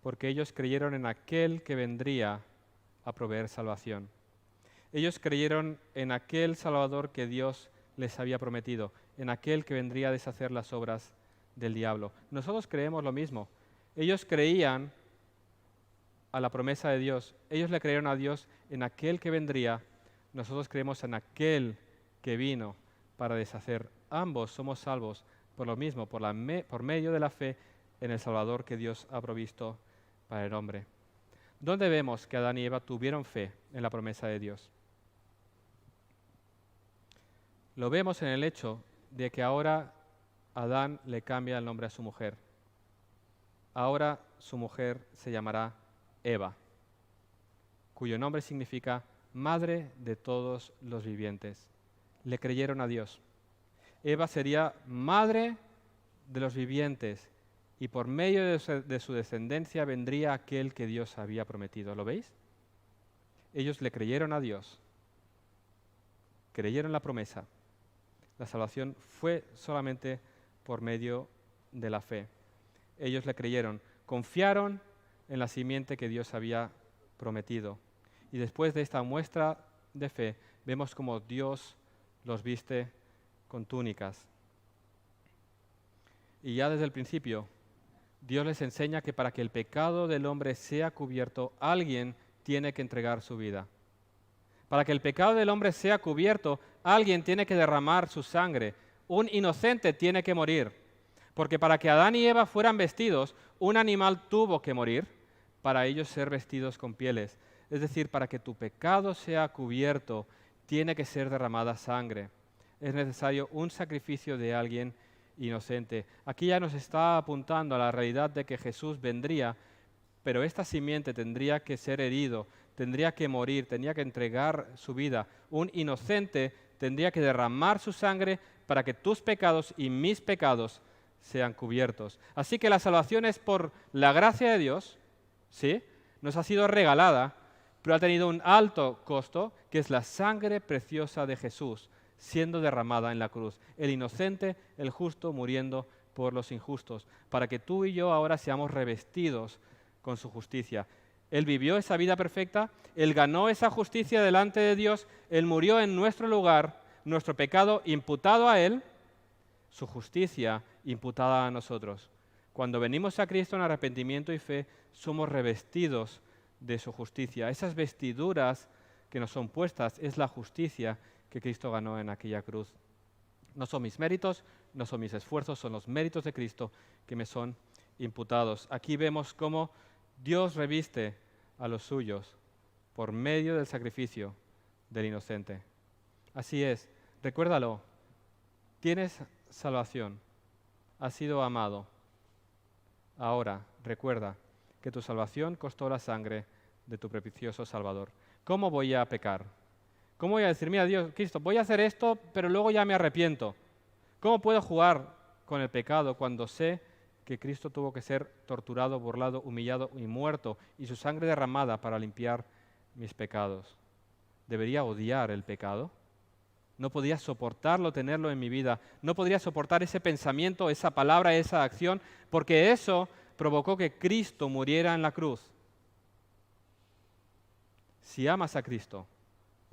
Porque ellos creyeron en aquel que vendría a proveer salvación. Ellos creyeron en aquel Salvador que Dios les había prometido, en aquel que vendría a deshacer las obras del diablo. Nosotros creemos lo mismo. Ellos creían a la promesa de Dios. Ellos le creyeron a Dios en aquel que vendría. Nosotros creemos en aquel que vino para deshacer. Ambos somos salvos por lo mismo, por medio de la fe en el Salvador que Dios ha provisto para el hombre. ¿Dónde vemos que Adán y Eva tuvieron fe en la promesa de Dios? Lo vemos en el hecho de que ahora Adán le cambia el nombre a su mujer. Ahora su mujer se llamará Eva, cuyo nombre significa madre de todos los vivientes. Le creyeron a Dios. Eva sería madre de los vivientes y por medio de su descendencia vendría aquel que Dios había prometido. ¿Lo veis? Ellos le creyeron a Dios, creyeron la promesa. La salvación fue solamente por medio de la fe. Ellos le creyeron, confiaron en la simiente que Dios había prometido. Y después de esta muestra de fe, vemos cómo Dios los viste con túnicas. Y ya desde el principio, Dios les enseña que para que el pecado del hombre sea cubierto, alguien tiene que entregar su vida. Para que el pecado del hombre sea cubierto, alguien tiene que derramar su sangre. Un inocente tiene que morir. Porque para que Adán y Eva fueran vestidos, un animal tuvo que morir para ellos ser vestidos con pieles. Es decir, para que tu pecado sea cubierto, tiene que ser derramada sangre. Es necesario un sacrificio de alguien inocente. Aquí ya nos está apuntando a la realidad de que Jesús vendría, pero esta simiente tendría que ser herido, tendría que morir, tendría que entregar su vida. Un inocente tendría que derramar su sangre para que tus pecados y mis pecados sean cubiertos. Así que la salvación es por la gracia de Dios, ¿sí? Nos ha sido regalada, pero ha tenido un alto costo, que es la sangre preciosa de Jesús siendo derramada en la cruz. El inocente, el justo, muriendo por los injustos, para que tú y yo ahora seamos revestidos con su justicia. Él vivió esa vida perfecta, Él ganó esa justicia delante de Dios, Él murió en nuestro lugar, nuestro pecado imputado a Él, su justicia imputada a nosotros. Cuando venimos a Cristo en arrepentimiento y fe, somos revestidos de su justicia. Esas vestiduras que nos son puestas es la justicia que Cristo ganó en aquella cruz. No son mis méritos, no son mis esfuerzos, son los méritos de Cristo que me son imputados. Aquí vemos cómo Dios reviste a los suyos por medio del sacrificio del inocente. Así es, recuérdalo, tienes salvación, has sido amado. Ahora, recuerda que tu salvación costó la sangre de tu precioso Salvador. ¿Cómo voy a pecar? ¿Cómo voy a decir, mira Dios, Cristo, voy a hacer esto, pero luego ya me arrepiento? ¿Cómo puedo jugar con el pecado cuando sé que Cristo tuvo que ser torturado, burlado, humillado y muerto, y su sangre derramada para limpiar mis pecados? ¿Debería odiar el pecado? No podía soportarlo, tenerlo en mi vida. No podría soportar ese pensamiento, esa palabra, esa acción, porque eso provocó que Cristo muriera en la cruz. Si amas a Cristo,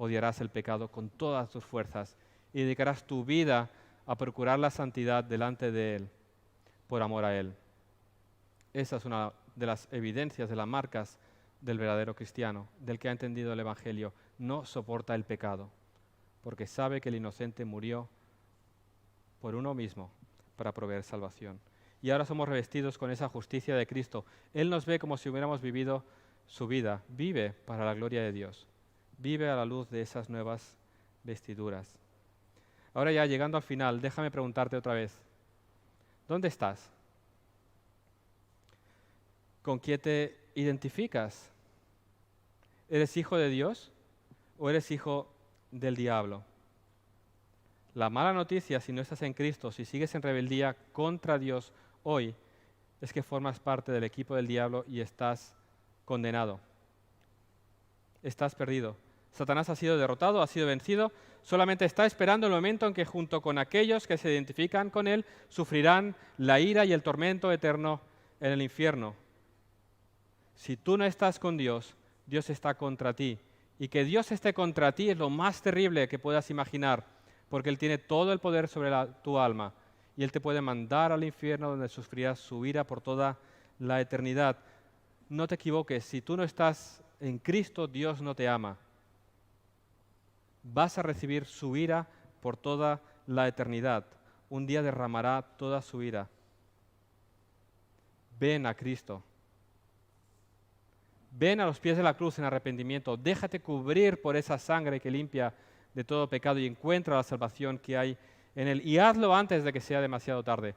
odiarás el pecado con todas tus fuerzas y dedicarás tu vida a procurar la santidad delante de Él, por amor a Él. Esa es una de las evidencias, de las marcas del verdadero cristiano, del que ha entendido el Evangelio. No soporta el pecado, porque sabe que el inocente murió por uno mismo para proveer salvación. Y ahora somos revestidos con esa justicia de Cristo. Él nos ve como si hubiéramos vivido su vida. Vive para la gloria de Dios. Vive a la luz de esas nuevas vestiduras. Ahora ya llegando al final, déjame preguntarte otra vez. ¿Dónde estás? ¿Con quién te identificas? ¿Eres hijo de Dios o eres hijo del diablo? La mala noticia, si no estás en Cristo, si sigues en rebeldía contra Dios hoy, es que formas parte del equipo del diablo y estás condenado. Estás perdido. Satanás ha sido derrotado, ha sido vencido, solamente está esperando el momento en que junto con aquellos que se identifican con él sufrirán la ira y el tormento eterno en el infierno. Si tú no estás con Dios, Dios está contra ti. Y que Dios esté contra ti es lo más terrible que puedas imaginar, porque Él tiene todo el poder sobre tu alma y Él te puede mandar al infierno donde sufrirás su ira por toda la eternidad. No te equivoques, si tú no estás en Cristo, Dios no te ama. Vas a recibir su ira por toda la eternidad. Un día derramará toda su ira. Ven a Cristo. Ven a los pies de la cruz en arrepentimiento. Déjate cubrir por esa sangre que limpia de todo pecado y encuentra la salvación que hay en Él. Y hazlo antes de que sea demasiado tarde.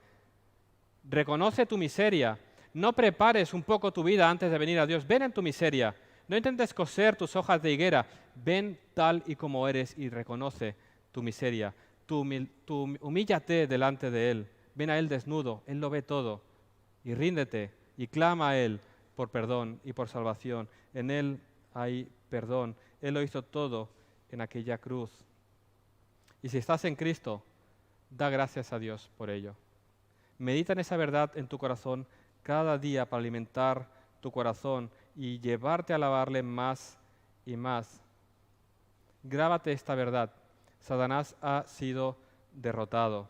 Reconoce tu miseria. No prepares un poco tu vida antes de venir a Dios. Ven en tu miseria. No intentes coser tus hojas de higuera. Ven tal y como eres y reconoce tu miseria. Humíllate delante de Él. Ven a Él desnudo. Él lo ve todo. Y ríndete y clama a Él por perdón y por salvación. En Él hay perdón. Él lo hizo todo en aquella cruz. Y si estás en Cristo, da gracias a Dios por ello. Medita en esa verdad en tu corazón cada día para alimentar tu corazón y llevarte a alabarle más y más. Grábate esta verdad. Satanás ha sido derrotado,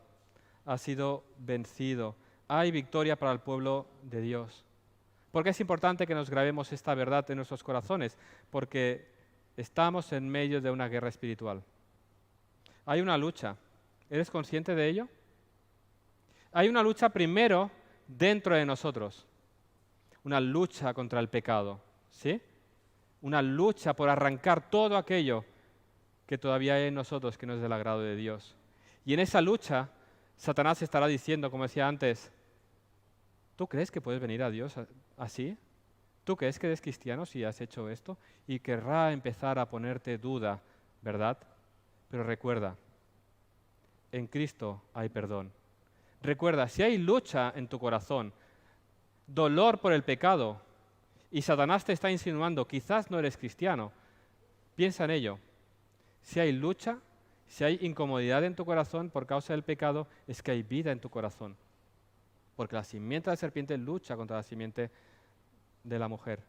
ha sido vencido. Hay victoria para el pueblo de Dios. ¿Por qué es importante que nos grabemos esta verdad en nuestros corazones? Porque estamos en medio de una guerra espiritual. Hay una lucha. ¿Eres consciente de ello? Hay una lucha primero dentro de nosotros. Una lucha contra el pecado, ¿sí? Una lucha por arrancar todo aquello que todavía hay en nosotros que no es del agrado de Dios. Y en esa lucha, Satanás estará diciendo, como decía antes, ¿tú crees que puedes venir a Dios así? ¿Tú crees que eres cristiano si has hecho esto? Y querrá empezar a ponerte duda, ¿verdad? Pero recuerda, en Cristo hay perdón. Recuerda, si hay lucha en tu corazón, dolor por el pecado, y Satanás te está insinuando, quizás no eres cristiano, piensa en ello. Si hay lucha, si hay incomodidad en tu corazón por causa del pecado, es que hay vida en tu corazón. Porque la simiente de la serpiente lucha contra la simiente de la mujer.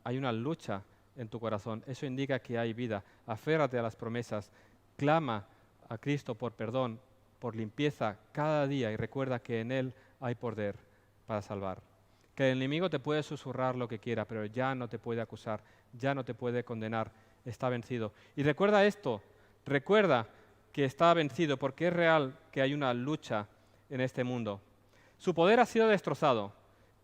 Hay una lucha en tu corazón. Eso indica que hay vida. Aférrate a las promesas. Clama a Cristo por perdón, por limpieza cada día y recuerda que en Él hay poder para salvar. Que el enemigo te puede susurrar lo que quiera, pero ya no te puede acusar, ya no te puede condenar. Está vencido. Y recuerda esto. Recuerda que está vencido porque es real que hay una lucha en este mundo. Su poder ha sido destrozado,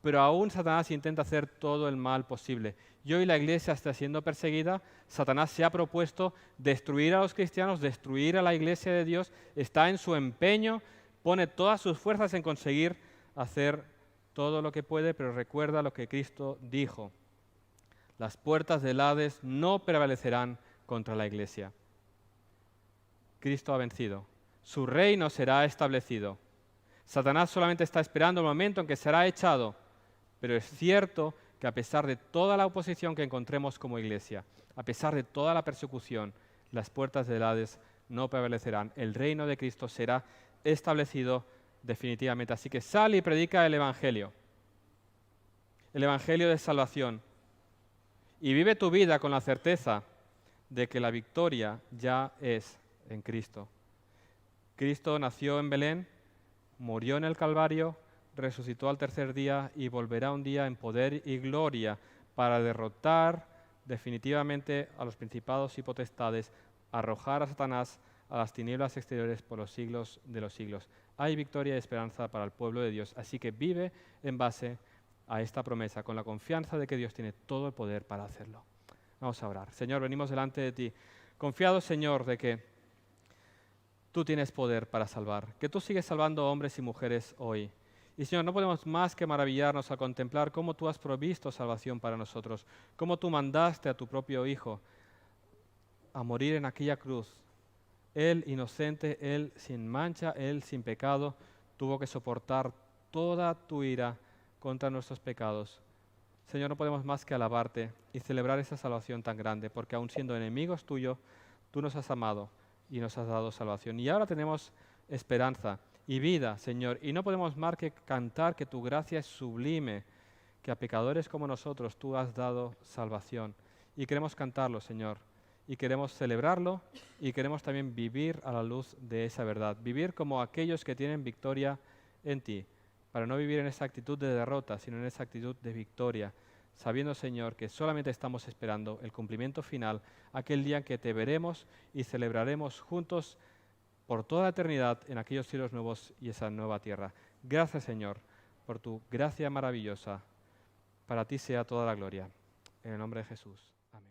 pero aún Satanás intenta hacer todo el mal posible. Y hoy la iglesia está siendo perseguida, Satanás se ha propuesto destruir a los cristianos, destruir a la iglesia de Dios, está en su empeño, pone todas sus fuerzas en conseguir hacer todo lo que puede, pero recuerda lo que Cristo dijo. Las puertas del Hades no prevalecerán contra la iglesia. Cristo ha vencido, su reino será establecido. Satanás solamente está esperando el momento en que será echado, pero es cierto que a pesar de toda la oposición que encontremos como iglesia, a pesar de toda la persecución, las puertas del Hades no prevalecerán. El reino de Cristo será establecido definitivamente. Así que sal y predica el Evangelio de salvación, y vive tu vida con la certeza de que la victoria ya es en Cristo. Cristo nació en Belén, murió en el Calvario, resucitó al tercer día y volverá un día en poder y gloria para derrotar definitivamente a los principados y potestades, arrojar a Satanás a las tinieblas exteriores por los siglos de los siglos. Hay victoria y esperanza para el pueblo de Dios, así que vive en base a esta promesa, con la confianza de que Dios tiene todo el poder para hacerlo. Vamos a orar. Señor, venimos delante de ti, confiados, Señor, de que tú tienes poder para salvar, que tú sigues salvando hombres y mujeres hoy. Y Señor, no podemos más que maravillarnos al contemplar cómo tú has provisto salvación para nosotros, cómo tú mandaste a tu propio Hijo a morir en aquella cruz. Él inocente, Él sin mancha, Él sin pecado, tuvo que soportar toda tu ira contra nuestros pecados. Señor, no podemos más que alabarte y celebrar esa salvación tan grande, porque aun siendo enemigos tuyos, tú nos has amado y nos has dado salvación. Y ahora tenemos esperanza y vida, Señor, y no podemos más que cantar que tu gracia es sublime, que a pecadores como nosotros tú has dado salvación. Y queremos cantarlo, Señor, y queremos celebrarlo, y queremos también vivir a la luz de esa verdad, vivir como aquellos que tienen victoria en ti, para no vivir en esa actitud de derrota, sino en esa actitud de victoria, sabiendo, Señor, que solamente estamos esperando el cumplimiento final, aquel día en que te veremos y celebraremos juntos por toda la eternidad en aquellos cielos nuevos y esa nueva tierra. Gracias, Señor, por tu gracia maravillosa. Para ti sea toda la gloria. En el nombre de Jesús. Amén.